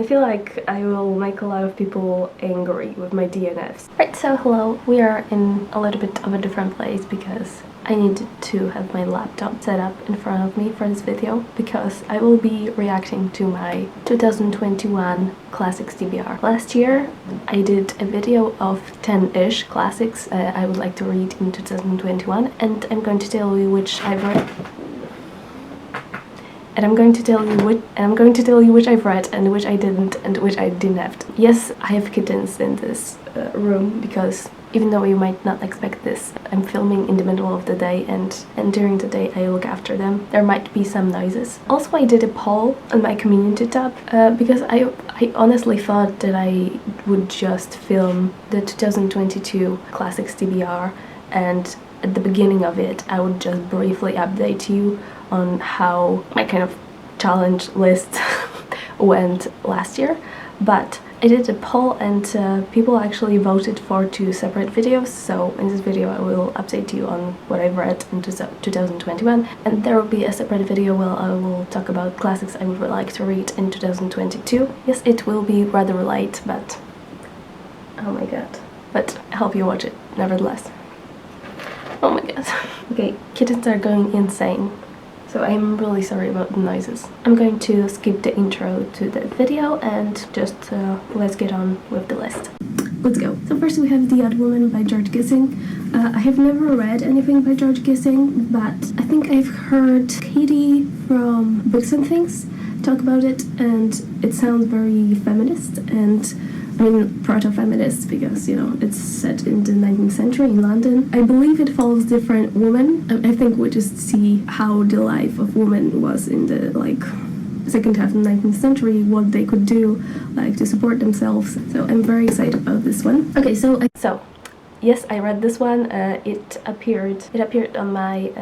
I feel like I will make a lot of people angry with my DNFs. Right, so hello, we are in a little bit of a different place because I needed to have my laptop set up in front of me for this video because I will be reacting to my 2021 classics TBR. Last year I did a video of 10-ish classics I would like to read in 2021, and I'm going to tell you which I've read. And I'm going to tell you which I've read and which I didn't and which I DNF'd. Yes, I have kittens in this room because even though you might not expect this, I'm filming in the middle of the day and during the day I look after them. There might be some noises. Also, I did a poll on my community tab because I honestly thought that I would just film the 2022 classics TBR, and at the beginning of it I would just briefly update you on how my kind of challenge list went last year. But I did a poll and people actually voted for 2 separate videos, so in this video I will update you on what I've read in 2021, and there will be a separate video where I will talk about classics I would like to read in 2022. Yes, it will be rather light, but oh my god. But I hope you watch it nevertheless. Oh my god. Okay, kittens are going insane. So I'm really sorry about the noises. I'm going to skip the intro to the video and just let's get on with the list. Let's go. So first we have The Odd Woman by George Gissing. I have never read anything by George Gissing, but I think I've heard Katie from Books and Things talk about it, and it sounds very feminist, and I mean proto-feminist because, you know, it's set in the 19th century in London. I believe it follows different women. I think we just see how the life of women was in the second half of the 19th century, what they could do to support themselves. So I'm very excited about this one. Okay, so yes, I read this one. It appeared on my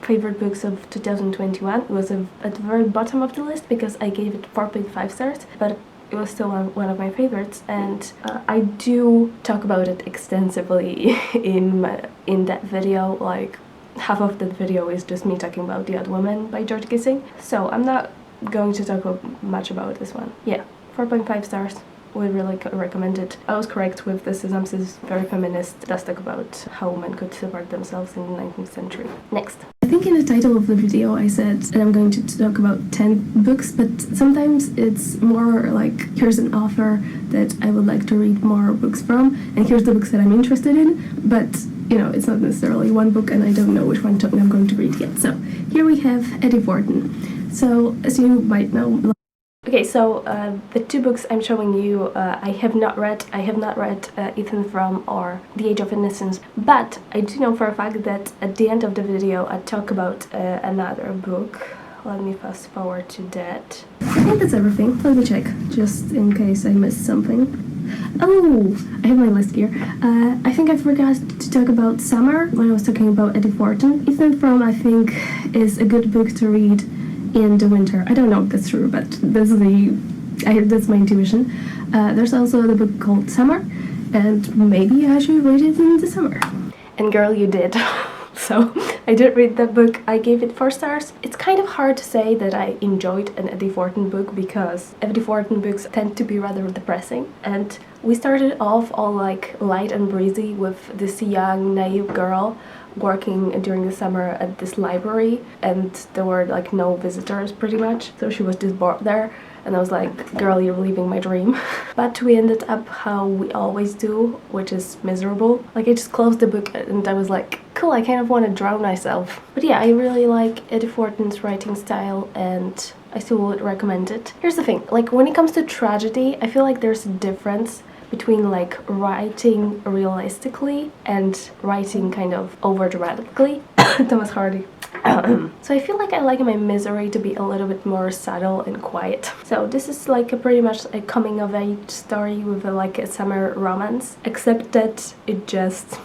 favorite books of 2021. It was at the very bottom of the list because I gave it 4.5 stars, but it was still one of my favorites, and I do talk about it extensively in that video. Like half of that video is just me talking about The Odd Woman by George Gissing, so I'm not going to talk much about this one. Yeah, 4.5 stars. Would really recommend it. I was correct with the synopsis. Very feminist. Does talk about how women could support themselves in the 19th century. Next. I think in the title of the video I said that I'm going to talk about 10 books, but sometimes it's more like here's an author that I would like to read more books from, and here's the books that I'm interested in, but you know, it's not necessarily one book and I don't know which one I'm going to read yet. So here we have Edith Wharton. So as you might know, okay, so the 2 books I'm showing you, I have not read Ethan Frome or The Age of Innocence, but I do know for a fact that at the end of the video I talk about another book. Let me fast forward to that. I think that's everything. Let me check, just in case I missed something. Oh, I have my list here. I think I forgot to talk about Summer when I was talking about Edith Wharton. Ethan Frome, I think, is a good book to read in the winter. I don't know if that's true, but that's my intuition. There's also the book called Summer, and maybe I should read it in the summer. And girl, you did. So I did read that book. I gave it 4 stars. It's kind of hard to say that I enjoyed an Edith Wharton book because Edith Wharton books tend to be rather depressing, and we started off all like light and breezy with this young naive girl working during the summer at this library, and there were like no visitors pretty much, so she was just bored there, and I was like, girl, you're living my dream. But we ended up how we always do, which is miserable. Like I just closed the book and I was like, cool, I kind of want to drown myself. But yeah, I really like Edith Wharton's writing style and I still would recommend it. Here's the thing, like when it comes to tragedy, I feel like there's a difference between like writing realistically and writing kind of over dramatically. Thomas Hardy. So I feel like I like my misery to be a little bit more subtle and quiet. So this is like pretty much a coming of age story with a summer romance, except that it just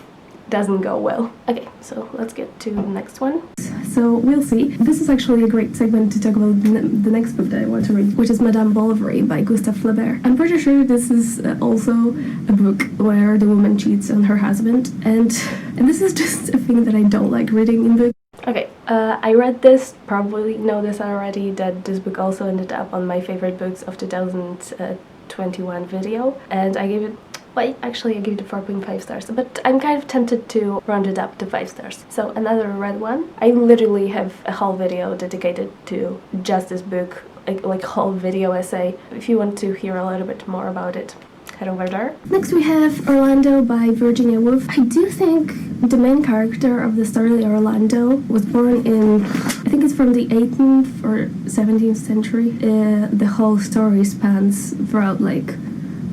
doesn't go well. Okay, so let's get to the next one. So we'll see. This is actually a great segment to talk about the next book that I want to read, which is Madame Bovary by Gustave Flaubert. I'm pretty sure this is also a book where the woman cheats on her husband, and this is just a thing that I don't like reading in books. Okay, I read this, probably know this already, that this book also ended up on my favorite books of 2021 video, and I gave it, well, actually I gave it 4.5 stars, but I'm kind of tempted to round it up to 5 stars. So another red one. I literally have a whole video dedicated to just this book, like whole video essay. If you want to hear a little bit more about it, head over there. Next we have Orlando by Virginia Woolf. I do think the main character of the story, Orlando, was born in, I think it's from the 18th or 17th century. The whole story spans throughout like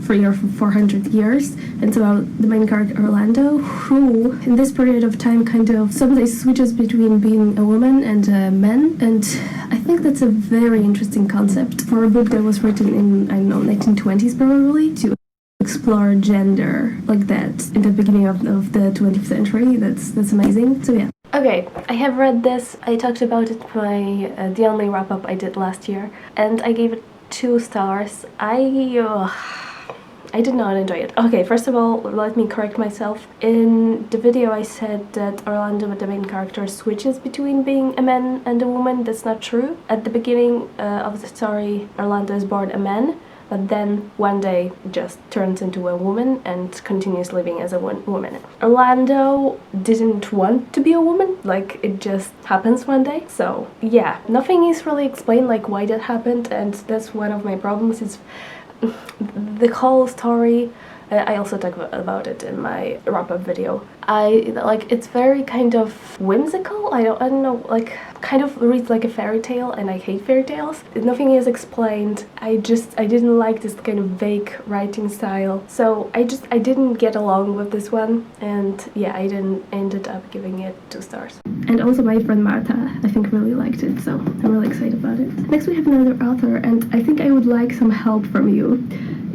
300 or 400 years, and it's about the main character Orlando, who in this period of time kind of sometimes switches between being a woman and a man, and I think that's a very interesting concept for a book that was written in, I don't know, 1920s probably, to explore gender like that in the beginning of the 20th century. That's amazing. So yeah. Okay, I have read this. I talked about it by the only wrap-up I did last year, and I gave it 2 stars. I did not enjoy it. Okay, first of all, let me correct myself. In the video I said that Orlando, the main character, switches between being a man and a woman. That's not true. At the beginning of the story, Orlando is born a man, but then one day just turns into a woman and continues living as a woman. Orlando didn't want to be a woman, like it just happens one day. So yeah, nothing is really explained like why that happened, and that's one of my problems. Is the whole story. I also talk about it in my wrap-up video. It's very kind of whimsical. I don't know, like kind of reads like a fairy tale, and I hate fairy tales. Nothing is explained. I didn't like this kind of vague writing style. So I didn't get along with this one, and yeah, I ended up giving it 2 stars. And also my friend Marta, I think, really liked it, so I'm really excited about it. Next we have another author, and I think I would like some help from you,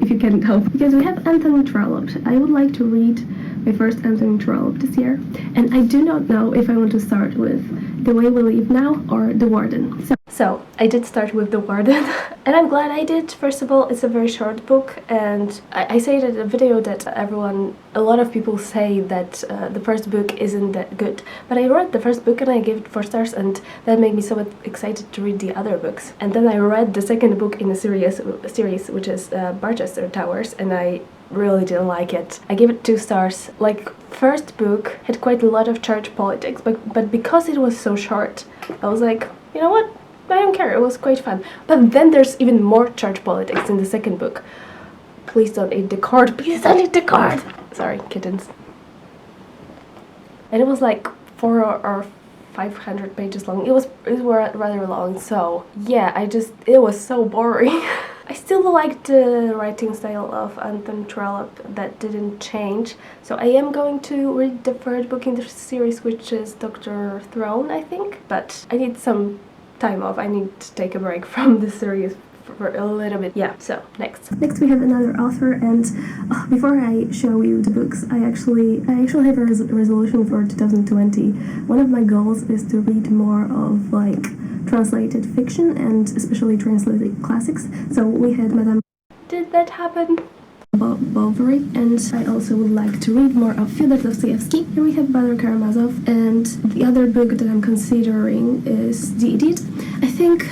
if you can help, because we have Anthony Trollope. I would like to read my first Anthony Trollope this year, and I do not know if I want to start with The Way We Live Now or The Warden. So I did start with The Warden, and I'm glad I did. First of all, it's a very short book, and I say that in the video that a lot of people say that the first book isn't that good, but I read the first book and I gave it 4 stars, and that made me so excited to read the other books. And then I read the second book in the series, which is Barchester Towers, and I really didn't like it. I gave it 2 stars. Like, first book had quite a lot of church politics, but because it was so short, I was like, you know what? I don't care, it was quite fun. But then there's even more church politics in the second book. Please don't eat the card, please don't eat the card! Sorry, kittens. And it was like 400 or 500 pages long. It was rather long, so yeah, it was so boring. I still like the writing style of Anthony Trollope. That didn't change. So I am going to read the third book in the series, which is Dr. Throne, I think. But I need some time off. I need to take a break from the series for a little bit. Yeah, so next we have another author, and before I show you the books, I actually have a resolution for 2020. One of my goals is to read more of like translated fiction, and especially translated classics. So we had Madame. Did that happen? Bovary, and I also would like to read more of Fyodor Dostoyevsky. Here we have Brother Karamazov, and the other book that I'm considering is The Idiot. I think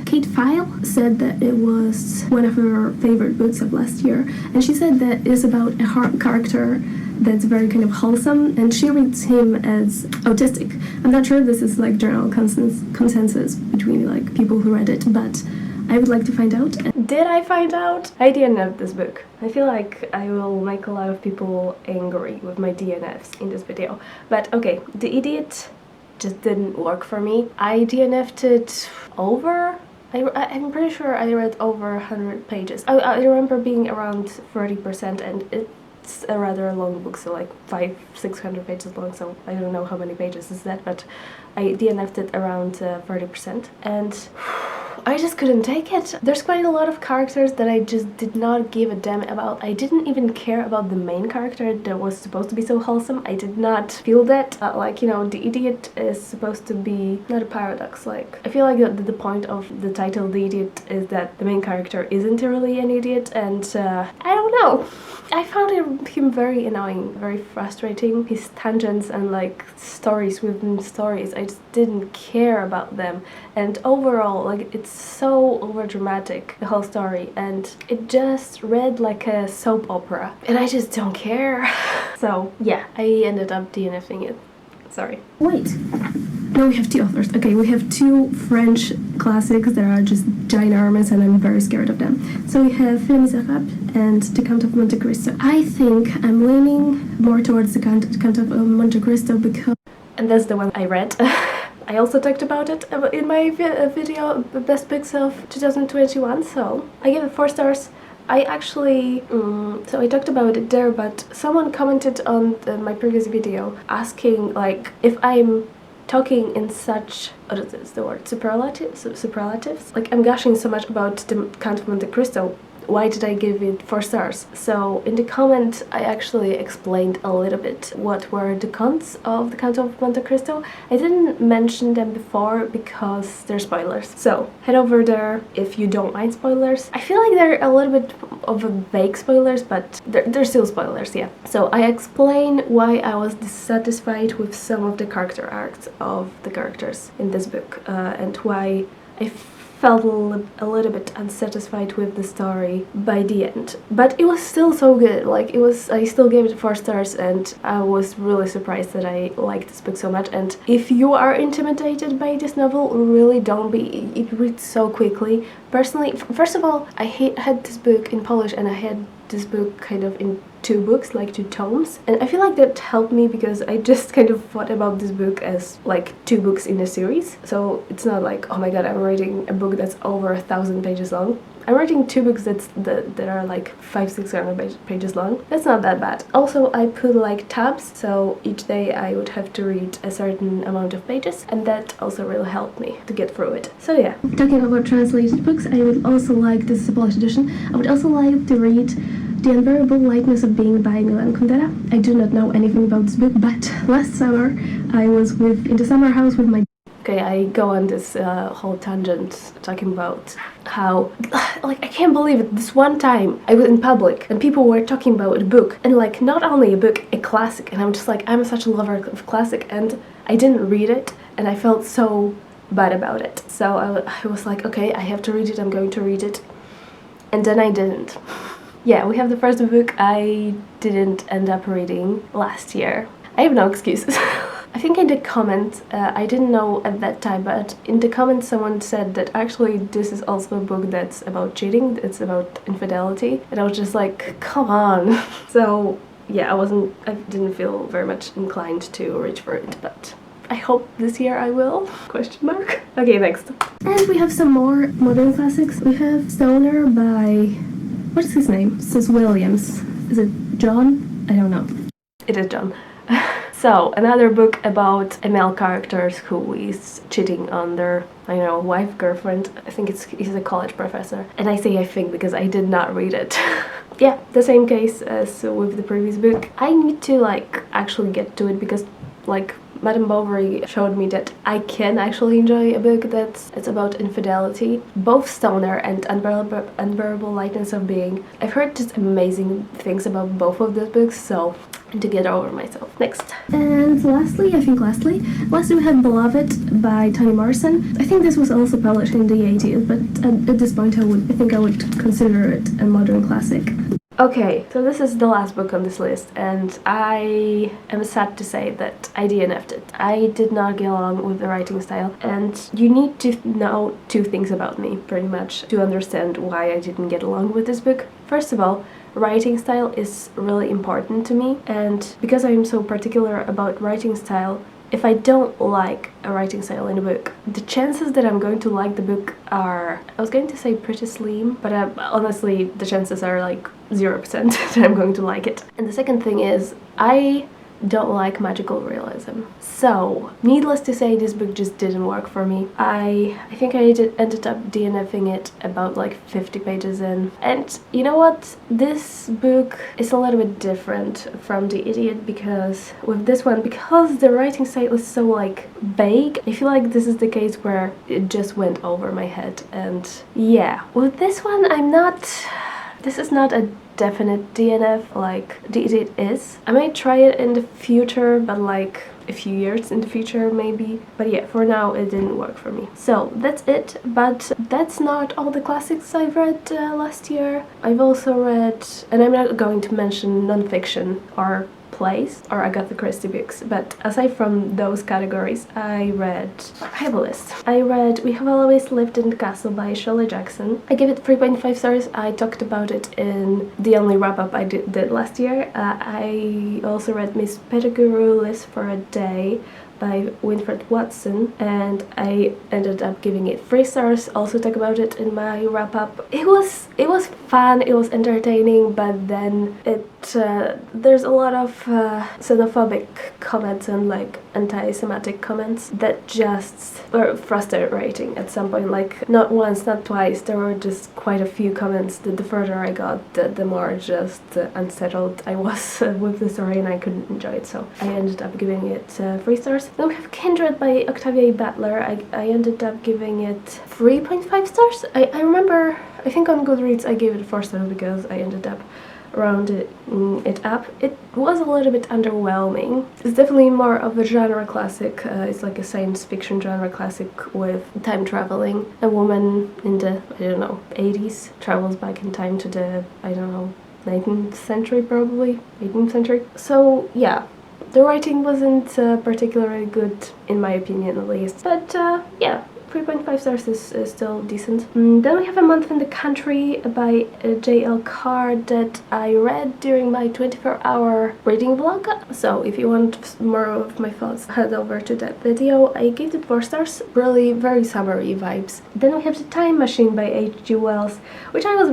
Kate File said that it was one of her favorite books of last year, and she said that it's about a character that's very kind of wholesome, and she reads him as autistic. I'm not sure if this is like general consensus between like people who read it, but I would like to find out. Did I find out? I DNF'd this book. I feel like I will make a lot of people angry with my DNFs in this video. But okay, The Idiot just didn't work for me. I DNF'd it over... I'm pretty sure I read over 100 pages. I remember being around 30%, and it's a rather long book, so like 500-600 pages long, so I don't know how many pages is that, but I DNF'd it around 30%. And I just couldn't take it. There's quite a lot of characters that I just did not give a damn about. I didn't even care about the main character that was supposed to be so wholesome. I did not feel that. Like, you know, the idiot is supposed to be not a paradox. Like, I feel like the point of the title, The Idiot, is that the main character isn't really an idiot, and I don't know. I found him very annoying, very frustrating. His tangents and like stories within stories, I just didn't care about them. And overall, like, it's so overdramatic, the whole story, and it just read like a soap opera. And I just don't care. So yeah, I ended up DNFing it. Sorry. Wait. No, we have two authors. Okay, we have two French classics that are just ginormous and I'm very scared of them. So we have Les Miserables and The Count of Monte Cristo. I think I'm leaning more towards The Count of Monte Cristo because... And that's the one I read. I also talked about it in my video, Best Books of 2021, so I gave it 4 stars. I actually, so I talked about it there, but someone commented on my previous video asking, like, if I'm talking in such, what is the word, superlatives? Like, I'm gushing so much about The Count of Monte Cristo. Why did I give it 4 stars? So in the comment I actually explained a little bit what were the cons of The Count of Monte Cristo. I didn't mention them before because they're spoilers. So head over there if you don't mind spoilers. I feel like they're a little bit of a vague spoilers, but they're still spoilers, yeah. So I explain why I was dissatisfied with some of the character arcs of the characters in this book, and why I felt a little bit unsatisfied with the story by the end. But it was still so good. Like, I still gave it 4 stars, and I was really surprised that I liked this book so much. And if you are intimidated by this novel, really don't be. It reads so quickly. Personally, first of all, I had this book in Polish, and I had this book kind of in 2 books, like 2 tomes, and I feel like that helped me because I just kind of thought about this book as like 2 books in a series. So it's not like, oh my god, I'm reading a book that's over 1,000 pages long. I'm reading 2 books that are like 500-600 pages long. That's not that bad. Also, I put like tabs, so each day I would have to read a certain amount of pages, and that also really helped me to get through it. So yeah. Talking about translated books, I would also like, this is a Polish edition, I would also like to read The Unbearable Lightness of Being by Milan Kundera. I do not know anything about this book, but last summer I was in the summer house with my... Okay, I go on this whole tangent talking about how, like, I can't believe it. This one time I was in public and people were talking about a book, and like, not only a book, a classic, and I'm just like, I'm such a lover of classic, and I didn't read it, and I felt so bad about it. So I was like, okay, I have to read it, I'm going to read it, and then I didn't. Yeah, we have the first book I didn't end up reading last year. I have no excuses. I think in the comment, I didn't know at that time, but in the comment someone said that actually this is also a book that's about cheating, it's about infidelity, and I was just like, come on. So yeah, I didn't feel very much inclined to reach for it, but I hope this year I will, question mark. Okay, next. And we have some more modern classics. We have Stoner by... what is his name? It says Williams. Is it John? I don't know. It is John. So, another book about a male character who is cheating on their, I don't know, wife, girlfriend. I think he's a college professor. And I say I think because I did not read it. Yeah, the same case as with the previous book. I need to, like, actually get to it because, like, Madame Bovary showed me that I can actually enjoy a book that's about infidelity. Both Stoner and Unbearable Lightness of Being. I've heard just amazing things about both of those books, so to get over myself. Next. And lastly we have Beloved by Toni Morrison. I think this was also published in the 80s, but at this point I think I would consider it a modern classic. Okay, so this is the last book on this list, and I am sad to say that I DNF'd it. I did not get along with the writing style, and you need to know 2 things about me, pretty much, to understand why I didn't get along with this book. First of all, writing style is really important to me, and because I am so particular about writing style, if I don't like a writing style in a book, the chances that I'm going to like the book are, I was going to say pretty slim, but honestly the chances are like 0% that I'm going to like it. And the second thing is, I don't like magical realism. So, needless to say, this book just didn't work for me. I think I ended up DNFing it about like 50 pages in. And you know what? This book is a little bit different from The Idiot, because with this one, because the writing style is so like vague, I feel like this is the case where it just went over my head. And yeah, with this one, this is not a definite DNF like The Idiot is. I might try it in the future, but like a few years in the future maybe. But yeah, for now it didn't work for me. So that's it, but that's not all the classics I've read last year. I've also read, and I'm not going to mention non-fiction or plays or Agatha Christie books, but aside from those categories, I have a list. I read We Have Always Lived in the Castle by Shirley Jackson. I gave it 3.5 stars. I talked about it in the only wrap-up I did last year. I also read Miss Pettigrew Lives for a Day by Winifred Watson, and I ended up giving it 3 stars. Also talk about it in my wrap-up. It was fun, it was entertaining, but then there's a lot of xenophobic comments and like anti-Semitic comments that just were frustrating at some point. Like not once, not twice, there were just quite a few comments that the further I got, the more just unsettled I was with the story, and I couldn't enjoy it, so I ended up giving it 3 stars. Then we have Kindred by Octavia Butler. I ended up giving it 3.5 stars. I remember, I think on Goodreads I gave it 4 stars because I ended up rounding it up. It was a little bit underwhelming. It's definitely more of a genre classic. It's like a science fiction genre classic with time traveling. A woman in the, I don't know, 80s travels back in time to the, I don't know, 19th century probably, 18th century. So yeah, the writing wasn't particularly good in my opinion at least, but yeah, 3.5 stars is still decent. Then we have A Month in the Country by J.L. Carr that I read during my 24-hour reading vlog. So if you want more of my thoughts, head over to that video. I gave it 4 stars, really very summery vibes. Then we have The Time Machine by H.G. Wells, which I was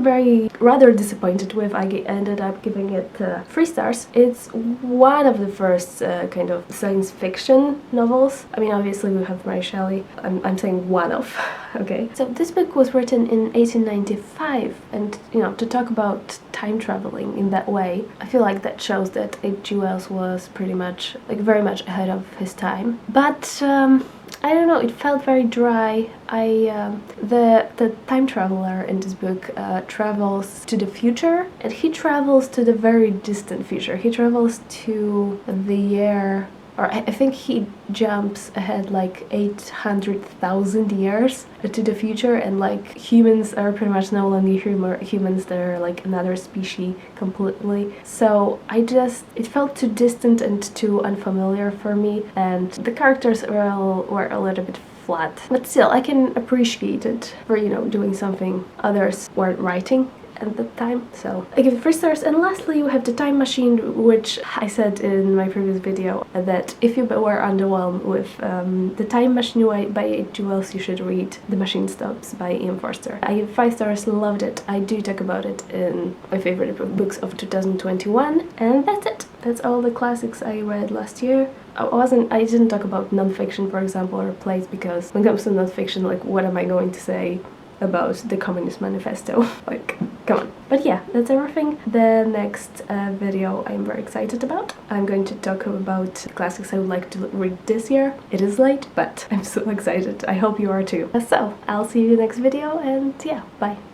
rather disappointed with. I ended up giving it 3 stars. It's one of the first kind of science fiction novels. I mean, obviously we have Mary Shelley. I'm saying one of, okay? So this book was written in 1895, and you know, to talk about time traveling in that way, I feel like that shows that H.G. Wells was pretty much, like very much ahead of his time. But I don't know, it felt very dry. The time traveler in this book travels to the future, and he travels to the very distant future. He travels to the year, or I think he jumps ahead like 800,000 years to the future, and like humans are pretty much no longer humans, they're like another species completely. So it felt too distant and too unfamiliar for me, and the characters were a little bit flat. But still, I can appreciate it for, you know, doing something others weren't writing at the time, so I give it 3 stars. And lastly, we have The Time Machine, which I said in my previous video that if you were underwhelmed with The Time Machine by H.G. Wells, you should read The Machine Stops by Ian Forster. I give 5 stars, loved it. I do talk about it in my favorite books of 2021, and that's it. That's all the classics I read last year. I didn't talk about non-fiction, for example, or plays, because when it comes to non-fiction, like, what am I going to say about the Communist Manifesto? Like, come on. But yeah, that's everything. The next video I'm very excited about. I'm going to talk about classics I would like to read this year. It is late, but I'm so excited. I hope you are too. So, I'll see you in the next video, and yeah, bye.